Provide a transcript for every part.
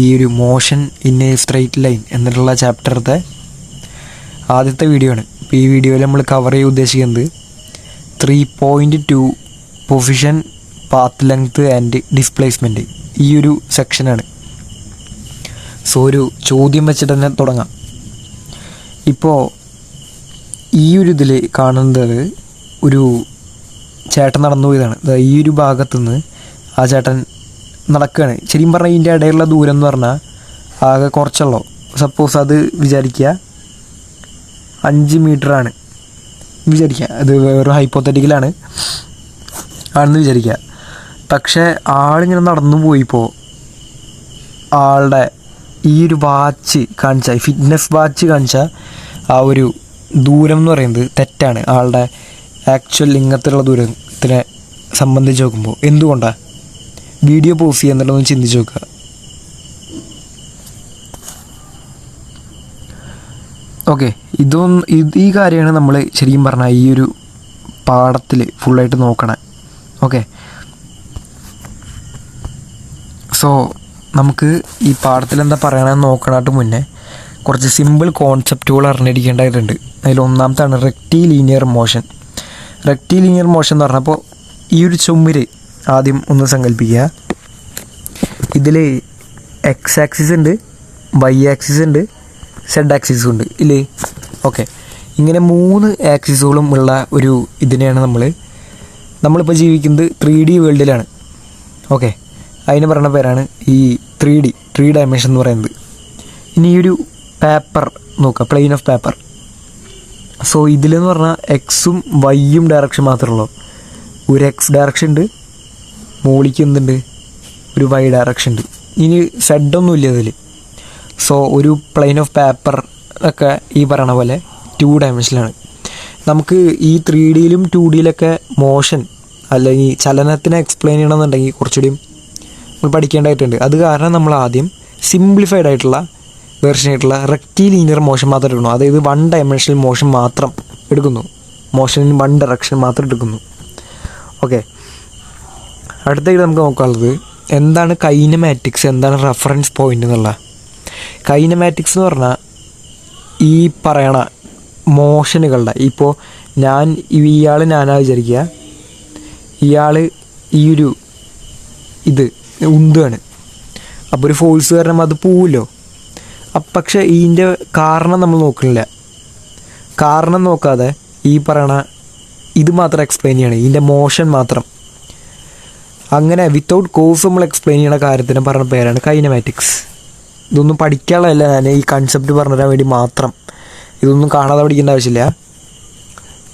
ഈ ഒരു motion in a straight line എന്നിട്ടുള്ള ചാപ്റ്ററിൻ്റെ ആദ്യത്തെ വീഡിയോ ആണ്. ഇപ്പോൾ ഈ വീഡിയോയിൽ നമ്മൾ കവർ ചെയ്യാൻ ഉദ്ദേശിക്കുന്നത് 3.2 position, path length and displacement, ഈ ഒരു സെക്ഷനാണ്. സോ ഒരു ചോദ്യം വെച്ചിട്ട് തന്നെ തുടങ്ങാം. ഇപ്പോൾ ഈ ഒരു ഇതിൽ കാണുന്നത് ഒരു ചേട്ടൻ നടന്നു പോയതാണ്. ഈ ഒരു ഭാഗത്തുനിന്ന് ആ ചേട്ടൻ നടക്കുകയാണ്. ശരിക്കും പറഞ്ഞാൽ ഇതിൻ്റെ ഇടയിലുള്ള ദൂരം എന്ന് പറഞ്ഞാൽ ആകെ കുറച്ചുള്ളൂ. സപ്പോസ് അത് വിചാരിക്കുക 5 മീറ്ററാണ് വിചാരിക്കുക. അത് വേറൊരു ഹൈപ്പോത്തറ്റിക്കലാണ് ആണെന്ന് വിചാരിക്കുക. പക്ഷേ ആളിങ്ങനെ നടന്നു പോയിപ്പോൾ ആളുടെ ഈ ഒരു വാച്ച് കാണിച്ച, ഫിറ്റ്നസ് വാച്ച് കാണിച്ച ആ ഒരു ദൂരം എന്ന് പറയുന്നത് തെറ്റാണ്. ആളുടെ ആക്ച്വൽ ഇങ്ങനത്തെയുള്ള ദൂരത്തിനെ സംബന്ധിച്ച് നോക്കുമ്പോൾ എന്തുകൊണ്ടാണ്? വീഡിയോ പോസ് ചെയ്യുക എന്നുള്ളതൊന്ന് ചിന്തിച്ച് നോക്കുക. ഓക്കെ, ഈ കാര്യമാണ് നമ്മൾ ശരിക്കും പറഞ്ഞാൽ ഈ ഒരു പാഠത്തിൽ ഫുള്ളായിട്ട് നോക്കണേ. ഓക്കെ, സോ നമുക്ക് ഈ പാഠത്തിൽ എന്താ പറയണമെന്ന് നോക്കണായിട്ട് മുന്നേ കുറച്ച് സിമ്പിൾ കോൺസെപ്റ്റുകൾ അറിഞ്ഞിരിക്കേണ്ടതായിട്ടുണ്ട്. അതിൽ ഒന്നാമത്താണ് റെക്റ്റിലീനിയർ മോഷൻ. റെക്റ്റിലീനിയർ മോഷൻ എന്ന് പറഞ്ഞപ്പോൾ ഈ ഒരു ചുമര് ആദ്യം ഒന്ന് സങ്കല്പിക്കുക. ഇതിൽ എക്സ് ആക്സിസ് ഉണ്ട്, വൈ ആക്സിസ് ഉണ്ട്, സെഡ് ആക്സിസും ഉണ്ട് ഇല്ലേ? ഓക്കെ, ഇങ്ങനെ 3 ആക്സിസുകളും ഉള്ള ഒരു ഇതിനെയാണ് നമ്മളിപ്പോൾ ജീവിക്കുന്നത് 3D വേൾഡിലാണ്. ഓക്കെ, അതിന് പറയുന്ന പേരാണ് ഈ 3 ഡയമെൻഷൻ എന്ന് പറയുന്നത്. ഇനി ഈ ഒരു പേപ്പർ നോക്കുക, പ്ലെയിൻ ഓഫ് പേപ്പർ. സോ ഇതിലെന്ന് പറഞ്ഞാൽ എക്സും വൈയും ഡയറക്ഷൻ മാത്രമേ ഉള്ളൂ. ഒരു എക്സ് ഡയറക്ഷൻ ഉണ്ട്, മോളിക്ക് എന്തുണ്ട്, ഒരു വൈ ഡയറക്ഷൻ ഉണ്ട്. ഇനി സെഡൊന്നും ഇല്ല ഇതിൽ. സോ ഒരു പ്ലെയിൻ ഓഫ് പേപ്പർ ഒക്കെ ഈ പറയണ പോലെ 2 ഡയമെൻഷനിലാണ്. നമുക്ക് ഈ 3Dയിലും 2Dയിലൊക്കെ മോഷൻ അല്ലെങ്കിൽ ചലനത്തിനെ എക്സ്പ്ലെയിൻ ചെയ്യണമെന്നുണ്ടെങ്കിൽ കുറച്ചുകൂടിയും നമ്മൾ പഠിക്കേണ്ടതായിട്ടുണ്ട്. അത് കാരണം നമ്മൾ ആദ്യം സിംപ്ലിഫൈഡ് ആയിട്ടുള്ള വേർഷൻ ആയിട്ടുള്ള റെക്റ്റിലീനിയർ മോഷൻ മാത്രം എടുക്കുന്നു. അതായത് 1 ഡയമെൻഷണൽ മോഷൻ മാത്രം എടുക്കുന്നു, മോഷൻ ഇൻ 1 ഡയറക്ഷൻ മാത്രം എടുക്കുന്നു. ഓക്കെ, അടുത്തായിട്ട് നമുക്ക് നോക്കാനുള്ളത് എന്താണ് കൈനമാറ്റിക്സ്, എന്താണ് റെഫറൻസ് പോയിൻ്റ് എന്നുള്ള. കൈനമാറ്റിക്സ് എന്ന് പറഞ്ഞാൽ ഈ പറയണ മോഷനുകളുടെ, ഇപ്പോൾ ഇയാൾ ഞാനാ വിചാരിക്കുക, ഇയാൾ ഈ ഒരു ഇത് ഉന്താണ്, അപ്പോൾ ഒരു ഫോഴ്സ് കാരണം അത് പോവുമല്ലോ. പക്ഷേ ഇതിൻ്റെ കാരണം നമ്മൾ നോക്കണില്ല. കാരണം നോക്കാതെ ഈ പറയണ ഇത് മാത്രം എക്സ്പ്ലെയിൻ ചെയ്യണം, ഇതിൻ്റെ മോഷൻ മാത്രം. അങ്ങനെ വിത്തൗട്ട് കോസ് നമ്മൾ എക്സ്പ്ലെയിൻ ചെയ്യുന്ന കാര്യത്തിന് പറഞ്ഞ പേരാണ് കൈനമാറ്റിക്സ്. ഇതൊന്നും പഠിക്കാനുള്ളതല്ല, ഞാൻ ഈ കൺസെപ്റ്റ് പറഞ്ഞു തരാൻ വേണ്ടി മാത്രം. ഇതൊന്നും കാണാതെ പഠിക്കേണ്ട ആവശ്യമില്ല.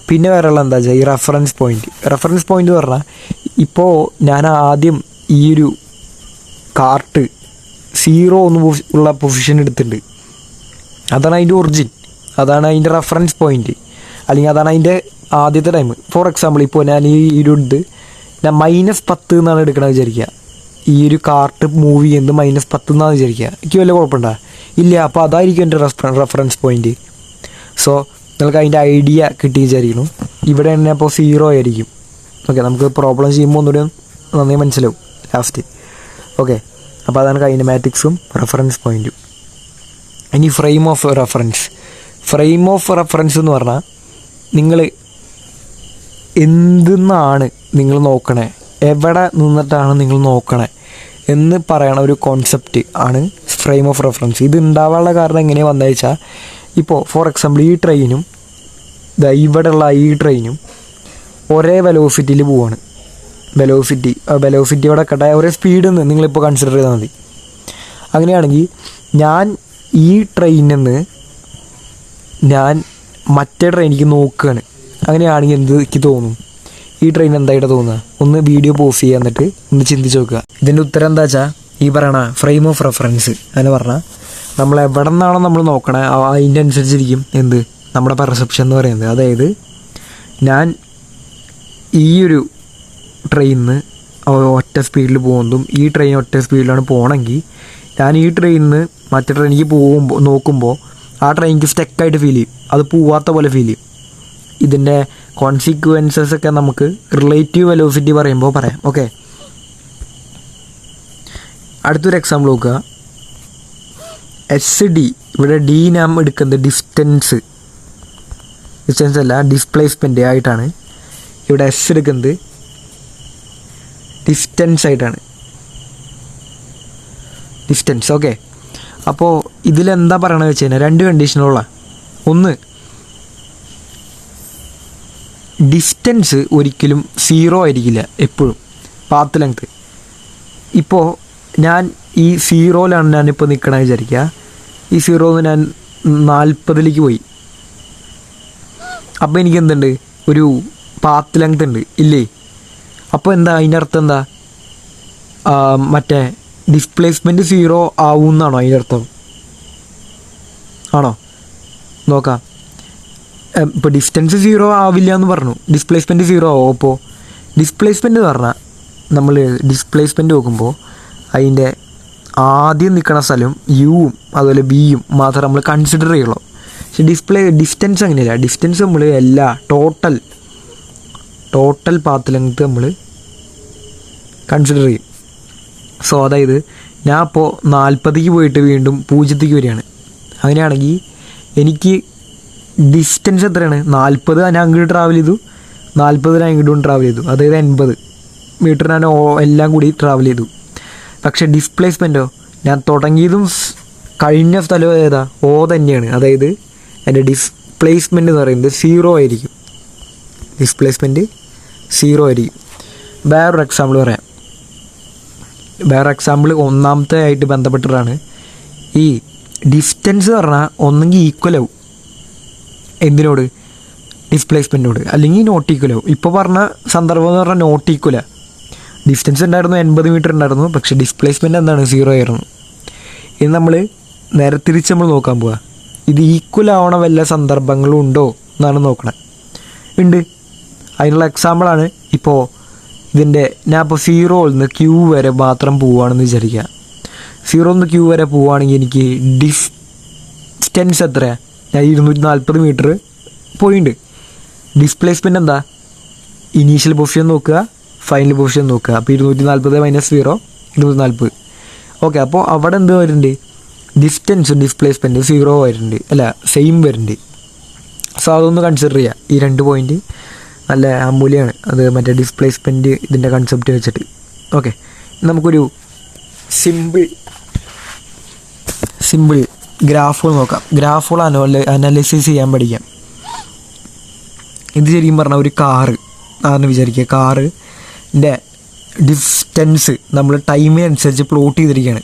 പിന്നെ വേറെയുള്ള എന്താ വെച്ചാൽ ഈ റെഫറൻസ് പോയിൻ്റ് എന്ന് പറഞ്ഞാൽ ഇപ്പോൾ ഞാൻ ആദ്യം ഈ ഒരു കാർട്ട് 0 ഉള്ള പൊസിഷൻ എടുത്തിട്ടുണ്ട്. അതാണ് അതിൻ്റെ ഒറിജിൻ, അതാണ് അതിൻ്റെ റെഫറൻസ് പോയിൻ്റ്, അല്ലെങ്കിൽ അതാണ് അതിൻ്റെ ആദ്യത്തെ ടൈം. ഫോർ എക്സാമ്പിൾ ഇപ്പോൾ ഞാൻ ഈ ഒരു ഞാൻ -10 എന്നാണ് എടുക്കണമെന്ന് വിചാരിക്കുക. ഈ ഒരു കാർട്ട് മൂവ് ചെയ്യുന്നത് -10 എന്നാണ് വിചാരിക്കുക. എനിക്ക് വല്ല കുഴപ്പമുണ്ടോ? ഇല്ല. അപ്പോൾ അതായിരിക്കും എൻ്റെ റെഫറൻസ് പോയിൻ്റ്. സോ നിങ്ങൾക്ക് അതിൻ്റെ ഐഡിയ കിട്ടി വിചാരിക്കുന്നു. ഇവിടെ തന്നെ അപ്പോൾ 0 ആയിരിക്കും. ഓക്കെ, നമുക്ക് പ്രോബ്ലം ചെയ്യുമ്പോൾ ഒന്നുകൂടി നന്നായി മനസ്സിലാവും ലാസ്റ്റ്. ഓക്കെ, അപ്പോൾ അതാണ് കൈനമാറ്റിക്സും റെഫറൻസ് പോയിൻറ്റും. ഇനി ഫ്രെയിം ഓഫ് റെഫറൻസ് എന്ന് പറഞ്ഞാൽ നിങ്ങൾ എന്തെന്നാണ് നിങ്ങൾ നോക്കണേ, എവിടെ നിന്നിട്ടാണ് നിങ്ങൾ നോക്കണേ എന്ന് പറയണ ഒരു കോൺസെപ്റ്റ് ആണ് ഫ്രെയിം ഓഫ് റെഫറൻസ്. ഇത് ഉണ്ടാവാനുള്ള കാരണം എങ്ങനെയാണ് വന്നത് വെച്ചാൽ, ഇപ്പോൾ ഫോർ എക്സാമ്പിൾ ഈ ട്രെയിനും ഇവിടെയുള്ള ഈ ട്രെയിനും ഒരേ വെലോസിറ്റിയിൽ പോവാണ്. വെലോസിറ്റി അവിടെ കട്ടെ ഒരേ സ്പീഡിൽ നിന്ന് നിങ്ങളിപ്പോൾ കൺസിഡർ ചെയ്താൽ മതി. അങ്ങനെയാണെങ്കിൽ ഞാൻ ഈ ട്രെയിനിൽ നിന്ന് ഞാൻ മറ്റേ ട്രെയിനിലേക്ക് നോക്കുകയാണ്. അങ്ങനെയാണെങ്കിൽ എന്ത് എനിക്ക് തോന്നും? ഈ ട്രെയിൻ എന്തായിട്ട് തോന്നുക? ഒന്ന് വീഡിയോ പോസ് ചെയ്യുക, എന്നിട്ട് ഒന്ന് ചിന്തിച്ച് നോക്കുക. ഇതിൻ്റെ ഉത്തരം എന്താ വെച്ചാൽ ഈ പറയണ ഫ്രെയിം ഓഫ് റെഫറൻസ് എന്ന് പറഞ്ഞാൽ നമ്മൾ എവിടെ നിന്നാണോ നമ്മൾ നോക്കണേ അതിൻ്റെ അനുസരിച്ചിരിക്കും എന്ത് നമ്മുടെ പെർസെപ്ഷൻ എന്ന് പറയുന്നത്. അതായത് ഞാൻ ഈ ഒരു ട്രെയിനിന്ന് ഒറ്റ സ്പീഡിൽ പോകുന്നതും ഈ ട്രെയിൻ ഒറ്റ സ്പീഡിലാണ് പോകണമെങ്കിൽ ഞാൻ ഈ ട്രെയിനിൽ നിന്ന് മറ്റേ ട്രെയിനിലേക്ക് നോക്കുമ്പോൾ ആ ട്രെയിനിക്ക് സ്റ്റക്കായിട്ട് ഫീൽ ചെയ്യും, അത് പോവാത്ത പോലെ ഫീൽ ചെയ്യും. ഇതിൻ്റെ കോൺസിക്വൻസസ് ഒക്കെ നമുക്ക് റിലേറ്റീവ് വെലോസിറ്റി പറയുമ്പോൾ പറയാം. ഓക്കെ, അടുത്തൊരു എക്സാമ്പിൾ നോക്കുക. SD, ഇവിടെ D നാം എടുക്കുന്നത് ഡിസ്റ്റൻസ് അല്ല ഡിസ്പ്ലേസ്മെൻ്റ് ആയിട്ടാണ്. ഇവിടെ S എടുക്കുന്നത് ഡിസ്റ്റൻസ് ആയിട്ടാണ്. ഡിസ്റ്റൻസ്. ഓക്കെ, അപ്പോൾ ഇതിലെന്താ പറയണമെന്ന് വെച്ച് കഴിഞ്ഞാൽ 2 കണ്ടീഷനുള്ള. ഒന്ന്, ഡിസ്റ്റൻസ് ഒരിക്കലും 0 ആയിരിക്കില്ല എപ്പോഴും, പാത്ത് ലെങ്ത്. ഇപ്പോൾ ഞാൻ ഈ 0യിലാണ് ഞാനിപ്പോൾ നിൽക്കണമെന്ന് വിചാരിക്കുക. ഈ 0 ഞാൻ 40ലേക്ക് പോയി. അപ്പോൾ എനിക്ക് എന്തുണ്ട്, ഒരു പാത്ത് ലെങ്ത് ഉണ്ട് ഇല്ലേ? അപ്പോൾ എന്താ അതിൻ്റെ അർത്ഥം എന്താ, മറ്റേ ഡിസ്പ്ലേസ്മെൻറ്റ് 0 ആവും എന്നാണോ അതിൻ്റെ അർത്ഥം? ആണോ? നോക്കാം. ഇപ്പോൾ ഡിസ്റ്റൻസ് 0 ആവില്ല എന്ന് പറഞ്ഞു, ഡിസ്പ്ലേസ്മെൻറ്റ് 0 ആവും. അപ്പോൾ ഡിസ്പ്ലേസ്മെൻറ്റ് എന്ന് പറഞ്ഞാൽ നമ്മൾ ഡിസ്പ്ലേസ്മെൻറ്റ് നോക്കുമ്പോൾ അതിൻ്റെ ആദ്യം നിൽക്കുന്ന സ്ഥലം യുവും അതുപോലെ ബിയും മാത്രം നമ്മൾ കൺസിഡർ ചെയ്യുള്ളൂ. പക്ഷെ ഡിസ്റ്റൻസ് അങ്ങനെയല്ല. ഡിസ്റ്റൻസ് നമ്മൾ എല്ലാ ടോട്ടൽ പാത്ത് ലെങ്ത് നമ്മൾ കൺസിഡർ ചെയ്യും. സോ അതായത് ഞാൻ ഇപ്പോൾ 40ലേക്ക് പോയിട്ട് വീണ്ടും 0ലേക്ക് വരികയാണ്. അങ്ങനെയാണെങ്കിൽ എനിക്ക് ഡിസ്റ്റൻസ് എത്രയാണ്? 40 ഞാൻ അങ്ങോട്ട് ട്രാവൽ ചെയ്തു, 40 ഞാൻ ഇങ്ങോട്ടും ട്രാവൽ ചെയ്തു, അതായത് 80 മീറ്റർ ഞാൻ എല്ലാം കൂടി ട്രാവൽ ചെയ്തു. പക്ഷേ ഡിസ്പ്ലേസ്മെൻറ്റോ, ഞാൻ തുടങ്ങിയതും കഴിഞ്ഞ സ്ഥലവും ഏതാ? O തന്നെയാണ്. അതായത് എൻ്റെ ഡിസ്പ്ലേസ്മെൻറ്റ് എന്ന് പറയുന്നത് 0 ആയിരിക്കും. ഡിസ്പ്ലേസ്മെൻറ്റ് 0 ആയിരിക്കും. വേറൊരു എക്സാമ്പിൾ പറയാം. ഒന്നാമത്തെ ആയിട്ട് ബന്ധപ്പെട്ടിട്ടാണ്. ഈ ഡിസ്റ്റൻസ് പറഞ്ഞാൽ ഒന്നെങ്കിൽ ഈക്വൽ ആവും എന്തിനോട്? ഡിസ്പ്ലേസ്മെൻറ്റിനോട്, അല്ലെങ്കിൽ നോട്ട് ഈക്വൽ ആവും. ഇപ്പോൾ പറഞ്ഞ സന്ദർഭം എന്ന് പറഞ്ഞാൽ നോട്ട് ഈക്വലാണ്. ഡിസ്റ്റൻസ് ഉണ്ടായിരുന്നു 80 മീറ്റർ ഉണ്ടായിരുന്നു, പക്ഷേ ഡിസ്പ്ലേസ്മെൻറ്റ് എന്താണ്? 0 ആയിരുന്നു. ഇത് നമ്മൾ നേരെ തിരിച്ച് നമ്മൾ നോക്കാൻ പോവുക. ഇത് ഈക്വൽ ആവണ വല്ല സന്ദർഭങ്ങളും ഉണ്ടോ എന്നാണ് നോക്കണത്. ഉണ്ട്. അതിനുള്ള എക്സാമ്പിളാണ് ഇപ്പോൾ ഇതിൻ്റെ. ഞാൻ ഇപ്പോൾ 0 നിന്ന് Q വരെ മാത്രം പോവുകയാണെന്ന് വിചാരിക്കുക. 0 നിന്ന് Q വരെ പോവുകയാണെങ്കിൽ എനിക്ക് ഡിസ്റ്റൻസ് എത്രയാണ്? ഞാൻ 240 മീറ്റർ പോയിട്ടുണ്ട്. ഡിസ്പ്ലേസ്മെൻറ്റ് എന്താ? ഇനീഷ്യൽ പൊസിഷൻ നോക്കുക, ഫൈനൽ പൊസിഷൻ നോക്കുക. അപ്പോൾ 240 - 0 240. ഓക്കെ, അപ്പോൾ അവിടെ എന്ത് വരുന്നുണ്ട്? ഡിസ്റ്റൻസും ഡിസ്പ്ലേസ്മെൻറ്റ് 0 വരുന്നുണ്ട്, അല്ല സെയിം വരുന്നുണ്ട്. സോ അതൊന്ന് കൺസിഡർ ചെയ്യുക. ഈ 2 പോയിൻറ്റ് നല്ല അമൂല്യമാണ്. അത് മറ്റേ ഡിസ്പ്ലേസ്മെൻറ്റ് ഇതിൻ്റെ കൺസെപ്റ്റ് വെച്ചിട്ട്. ഓക്കെ, നമുക്കൊരു സിമ്പിൾ ഗ്രാഫുകൾ നോക്കാം. ഗ്രാഫുകൾ അനാലിസിസ് ചെയ്യാൻ പഠിക്കാം. ഇത് ശരിക്കും പറഞ്ഞാൽ ഒരു കാറ് ആണെന്ന് വിചാരിക്കുക. കാറിൻ്റെ ഡിസ്റ്റൻസ് നമ്മൾ ടൈമിനനുസരിച്ച് പ്ലോട്ട് ചെയ്തിരിക്കുകയാണ്.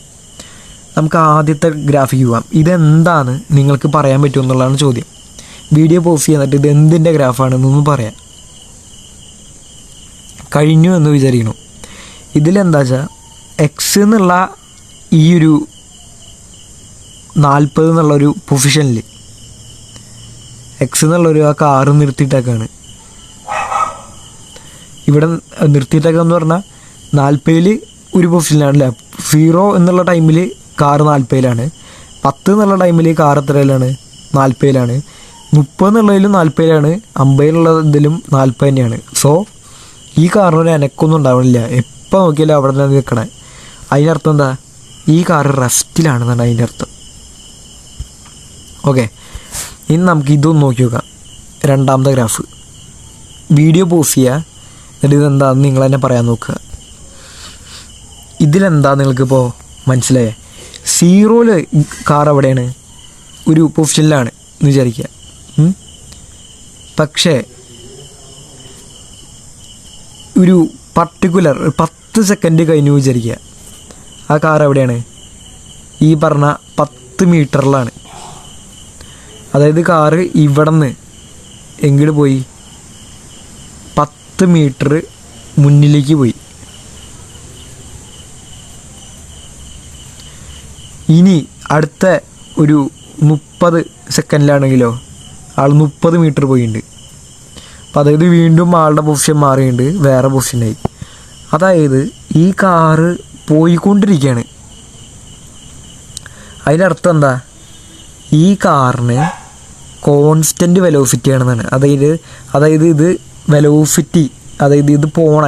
നമുക്ക് ആദ്യത്തെ ഗ്രാഫിക്ക് പോകാം. ഇതെന്താണ് നിങ്ങൾക്ക് പറയാൻ പറ്റുമെന്നുള്ളതാണ് ചോദ്യം. വീഡിയോ പോസ് ചെയ്യാന്നിട്ട് ഇത് എന്തിൻ്റെ ഗ്രാഫാണെന്നൊന്ന് പറയാം. കഴിഞ്ഞു എന്ന് വിചാരിക്കണം. ഇതിലെന്താ വെച്ചാൽ എക്സ് എന്നുള്ള ഈ ഒരു 40 എന്നുള്ളൊരു പൊസിഷനിൽ എക്സ് എന്നുള്ളൊരു ആ കാറ് നിർത്തിയിട്ടൊക്കെയാണ്. ഇവിടെ നിർത്തിയിട്ടൊക്കെ പറഞ്ഞാൽ 40ൽ ഒരു പൊസിഷനിലാണല്ലേ. 0 എന്നുള്ള ടൈമിൽ കാറ് 40ലാണ്, 10 എന്നുള്ള ടൈമിൽ കാർ എത്രയിലാണ്? 40ലാണ്, 30 എന്നുള്ളതിലും 40ലാണ്, 50 എന്നുള്ള ഇതിലും 40 തന്നെയാണ്. സോ ഈ കാറിനൊരു അനക്കൊന്നും ഉണ്ടാവണില്ല. എപ്പോൾ നോക്കിയാലും അവിടെ തന്നെ നിൽക്കണേ. അതിനർത്ഥം എന്താ? ഈ കാറ് റെസ്റ്റിലാണെന്നാണ് അതിൻ്റെ അർത്ഥം. ഓക്കെ, ഇനി നമുക്ക് ഇതൊന്ന് നോക്കി നോക്കാം. രണ്ടാമത്തെ ഗ്രാഫ്. വീഡിയോ പോസ് ചെയ്യുക, എന്നിട്ട് ഇതെന്താണെന്ന് നിങ്ങൾ തന്നെ പറയാൻ നോക്കുക. ഇതിലെന്താ നിങ്ങൾക്കിപ്പോൾ മനസ്സിലായേ? 0ൽ കാർ എവിടെയാണ്? ഒരു പൊസിഷനിലാണ് എന്ന് വിചാരിക്കുക. പക്ഷേ ഒരു പർട്ടിക്കുലർ 10 സെക്കൻഡ് കഴിഞ്ഞു വിചാരിക്കുക. ആ കാർ എവിടെയാണ്? ഈ പറഞ്ഞ 10 മീറ്ററിലാണ്. അതായത് കാറ് ഇവിടെ നിന്ന് എങ്ങോട്ട് പോയി? 10 മീറ്റർ മുന്നിലേക്ക് പോയി. ഇനി അടുത്ത ഒരു 30 സെക്കൻഡിലാണെങ്കിലോ ആൾ 30 മീറ്റർ പോയിട്ടുണ്ട്. അപ്പം അതായത് വീണ്ടും ആളുടെ പൊസിഷൻ മാറിയിട്ടുണ്ട്, വേറെ പൊസിഷനായി. അതായത് ഈ കാറ് പോയിക്കൊണ്ടിരിക്കുകയാണ്. അതിനർത്ഥം എന്താ? ഈ കാറിന് കോൺസ്റ്റൻറ്റ് വെലോസിറ്റി ആണെന്നാണ്. അതായത് ഇത് വെലോസിറ്റി, അതായത്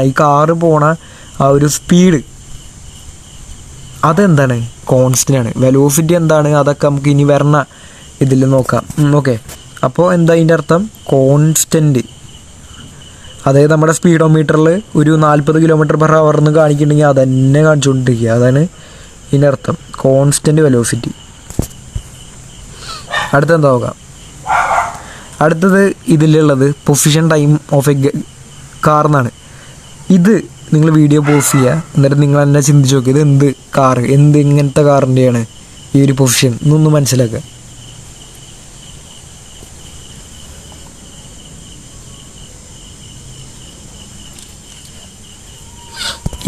ഈ കാറ് പോണ ആ ഒരു സ്പീഡ് അതെന്താണ്? കോൺസ്റ്റൻ്റ് ആണ്. വെലോസിറ്റി എന്താണ് അതൊക്കെ നമുക്ക് ഇനി വരണ ഇതിൽ നോക്കാം. ഓക്കെ, അപ്പോൾ എന്താ അതിൻ്റെ അർത്ഥം? കോൺസ്റ്റൻറ്റ്. അതായത് നമ്മുടെ സ്പീഡോമീറ്ററിൽ ഒരു 40 km/h എന്ന് കാണിക്കുന്നുണ്ടെങ്കിൽ അതന്നെ കാണിച്ചുകൊണ്ടിരിക്കുക. അതാണ് ഇതിൻ്റെ അർത്ഥം, കോൺസ്റ്റൻറ്റ് വെലോസിറ്റി. അടുത്തെന്താ നോക്കാം. അടുത്തത് ഇതിലുള്ളത് position time of A car എന്നാണ്. ഇത് നിങ്ങൾ വീഡിയോ പോസ് ചെയ്യുക, എന്നിട്ട് നിങ്ങൾ തന്നെ ചിന്തിച്ച് നോക്കുക, ഇത് എന്ത് കാറ്, ഇങ്ങനത്തെ കാറിൻ്റെയാണ് ഈ ഒരു പൊസിഷൻ എന്നൊന്ന് മനസ്സിലാക്കുക.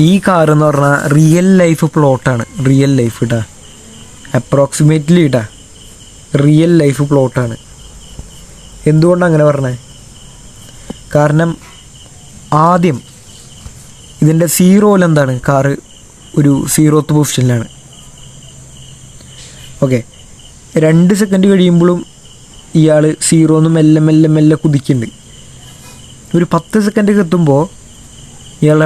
ഈ കാർ എന്ന് പറഞ്ഞാൽ റിയൽ ലൈഫ് പ്ലോട്ടാണ്. റിയൽ ലൈഫ് ഇട്ടാ, അപ്രോക്സിമേറ്റ്ലി ഇട്ടാ, റിയൽ ലൈഫ് പ്ലോട്ടാണ്. എന്തുകൊണ്ടാണ് അങ്ങനെ പറഞ്ഞത്? കാരണം ആദ്യം ഇതിൻ്റെ സീറോയിലെന്താണ്, കാറ് ഒരു 0th പൊസിഷനിലാണ്. ഓക്കെ, 2 സെക്കൻഡ് കഴിയുമ്പോഴും ഇയാൾ 0 മെല്ലെ മെല്ലെ മെല്ലെ കുതിക്കുന്നുണ്ട്. ഒരു 10 സെക്കൻഡ് എത്തുമ്പോൾ ഇയാൾ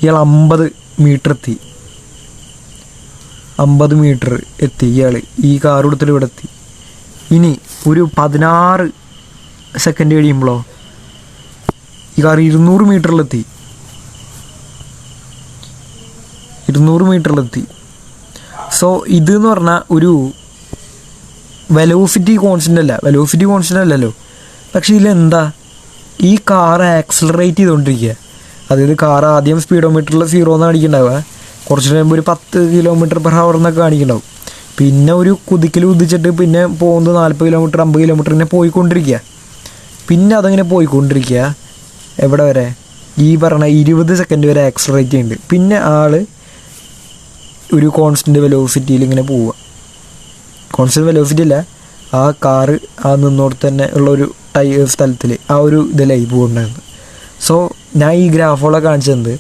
50 മീറ്റർ എത്തി. 50 മീറ്റർ എത്തി ഇയാൾ ഈ കാർ കൊടുത്തിട്ട് ഇവിടെ എത്തി. ഇനി ഒരു 16 സെക്കൻഡ് കഴിയുമ്പോഴോ ഈ കാർ 200 മീറ്ററിലെത്തി. 200 മീറ്ററിലെത്തി. സോ ഇതെന്ന് പറഞ്ഞാൽ ഒരു വെലോസിറ്റി കോൺസ്റ്റൻ്റ് അല്ലല്ലോ. പക്ഷേ ഇതിലെന്താ, ഈ കാർ ആക്സിലറേറ്റ് ചെയ്തുകൊണ്ടിരിക്കുക. അതായത് കാർ ആദ്യം സ്പീഡോമീറ്ററിൽ 0 എന്ന് കാണിക്കുന്നുണ്ടാവുക, കുറച്ച് കഴിയുമ്പോൾ ഒരു 10 km/h എന്നൊക്കെ കാണിക്കുന്നുണ്ടാവും. പിന്നെ ഒരു കുതിച്ചിട്ട് പിന്നെ പോകുന്നത് 40 km 50 km ഇങ്ങനെ പോയിക്കൊണ്ടിരിക്കുക. പിന്നെ അതങ്ങനെ പോയിക്കൊണ്ടിരിക്കുക എവിടെ വരെ, ഈ പറഞ്ഞ 20 സെക്കൻഡ് വരെ ആക്സിലറേറ്റ് ചെയ്യുന്നുണ്ട്. പിന്നെ ആൾ ഒരു കോൺസ്റ്റൻറ്റ് വെലോസിറ്റിയിൽ ഇങ്ങനെ പോവുക. കോൺസ്റ്റൻറ്റ് വെലോസിറ്റി അല്ല, ആ കാറ് ആ നിന്നോടത്ത് തന്നെ ഉള്ളൊരു സ്ഥലത്തിൽ ആ ഒരു ഇതിലായി പോകുന്നുണ്ടായിരുന്നു. സോ ഞാൻ ഈ ഗ്രാഫുകളൊക്കെ കാണിച്ചത്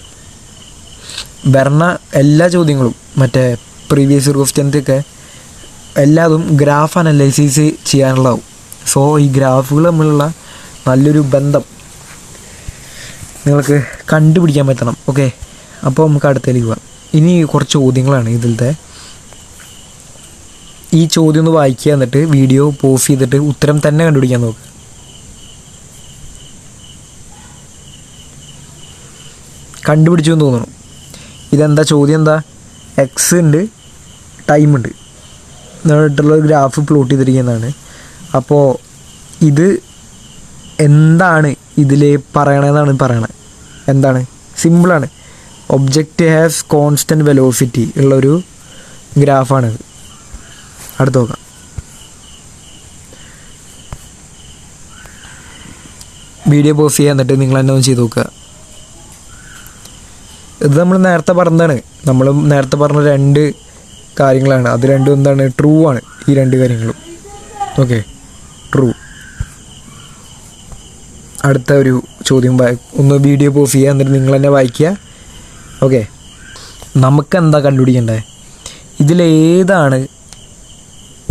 വരണ എല്ലാ ചോദ്യങ്ങളും മറ്റേ പ്രീവിയസ് ഇയർ ക്വസ്റ്റ്യൻസൊക്കെ എല്ലാതും ഗ്രാഫ് അനലൈസിസ് ചെയ്യാനുള്ളതാവും. സോ ഈ ഗ്രാഫുകൾ തമ്മിലുള്ള നല്ലൊരു ബന്ധം നിങ്ങൾക്ക് കണ്ടുപിടിക്കാൻ പറ്റണം. ഓക്കെ, അപ്പോൾ നമുക്ക് അടുത്തേക്ക് പോകാം. ഇനി കുറച്ച് ചോദ്യങ്ങളാണ് ഇതിലത്തെ. ഈ ചോദ്യം ഒന്ന് വായിക്കുക, എന്നിട്ട് വീഡിയോ പോസ് ചെയ്തിട്ട് ഉത്തരം തന്നെ കണ്ടുപിടിക്കാൻ നോക്കുക. കണ്ടുപിടിച്ചു എന്ന് തോന്നുന്നു. ഇതെന്താ ചോദ്യം? എന്താ, എക്സ് ഉണ്ട്, ടൈം ഉണ്ട് എന്നിട്ടുള്ള ഗ്രാഫ് പ്ലോട്ട് ചെയ്തിരിക്കുന്നതാണ്. അപ്പോൾ ഇത് എന്താണ് ഇതിൽ പറയണതെന്നാണ് പറയണത്. എന്താണ്? സിമ്പിളാണ്. ഒബ്ജക്റ്റ് ഹാസ് കോൺസ്റ്റൻറ്റ് വെലോസിറ്റി ഉള്ളൊരു ഗ്രാഫാണിത്. അടുത്ത് നോക്കാം. വീഡിയോ പോസ് ചെയ്യുക, എന്നിട്ട് നിങ്ങൾ തന്നെ ഒന്ന് ചെയ്ത് നോക്കുക. ഇത് നമ്മൾ നേരത്തെ പറഞ്ഞ 2 കാര്യങ്ങളാണ്. അത് രണ്ടും എന്താണ്? ട്രൂ ആണ് ഈ 2 കാര്യങ്ങളും. Okay, true. അടുത്ത ഒരു ചോദ്യം ഒന്ന് വീഡിയോ പോസ് ചെയ്യുക, എന്നിട്ട് നിങ്ങൾ തന്നെ വായിക്കുക. ഓക്കെ, നമുക്കെന്താ കണ്ടുപിടിക്കേണ്ടത്? ഇതിലേതാണ്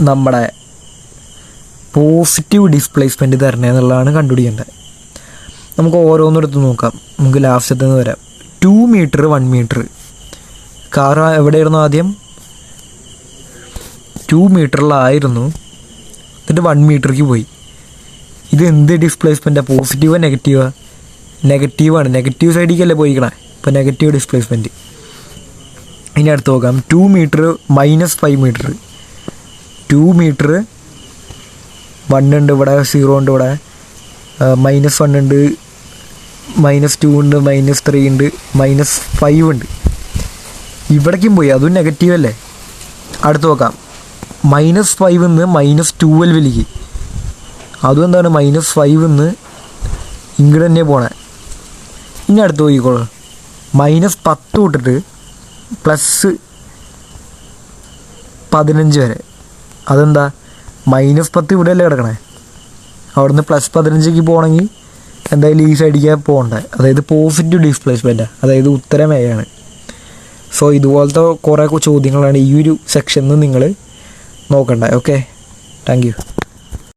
നമ്മുടെ പോസിറ്റീവ് ഡിസ്പ്ലേസ്മെൻറ്റ് തരണേന്നുള്ളതാണ് കണ്ടുപിടിക്കേണ്ടത്. നമുക്ക് ഓരോന്നെടുത്ത് നോക്കാം. നമുക്ക് ലാസ്റ്റത്തിൽ നിന്ന് വരാം. 2 മീറ്റർ 1 മീറ്റർ കാർ എവിടെയായിരുന്നു? ആദ്യം 2 മീറ്ററിലായിരുന്നു, എന്നിട്ട് 1 മീറ്ററിലേക്ക് പോയി. ഇത് എന്ത് ഡിസ്പ്ലേസ്മെൻറ്റാണ്? പോസിറ്റീവോ നെഗറ്റീവാ? നെഗറ്റീവാണ്. നെഗറ്റീവ് സൈഡിലേക്കല്ലേ പോയിക്കണേ. ഇപ്പോൾ നെഗറ്റീവ് ഡിസ്പ്ലേസ്മെൻറ്റ്. ഇനി അടുത്ത് നോക്കാം. 2 മീറ്റർ -5 മീറ്റർ. 2 മീറ്റർ 1 ഉണ്ട് ഇവിടെ, 0 ഉണ്ട് ഇവിടെ, -1 ഉണ്ട്, -2 ഉണ്ട്, -3 ഉണ്ട്, -5 ഉണ്ട്. ഇവിടേക്കും പോയി, അതും നെഗറ്റീവ് അല്ലേ. അടുത്ത് നോക്കാം. -5 നിന്ന് -12 അതും എന്താണ്? -5 നിന്ന് ഇങ്ങോട്ട് തന്നെ പോണേ. ഇനി അടുത്ത് നോക്കിക്കോളൂ. -10 തൊട്ടിട്ട് +15 വരെ. അതെന്താ? -10 ഇവിടെ അല്ലേ കിടക്കണേ. അവിടുന്ന് +15 പോകണമെങ്കിൽ എന്തായാലും ഈ സൈഡിലേക്ക് പോകണ്ടേ. അതായത് പോസിറ്റീവ് ഡിസ്പ്ലേസ്മെൻറ്റാണ്. അതായത് ഉത്തരം A ആണ്. സോ ഇതുപോലത്തെ കുറേ ചോദ്യങ്ങളാണ് ഈ ഒരു സെക്ഷനിൽ നിങ്ങൾ നോക്കണ്ടേ. Okay, thank you.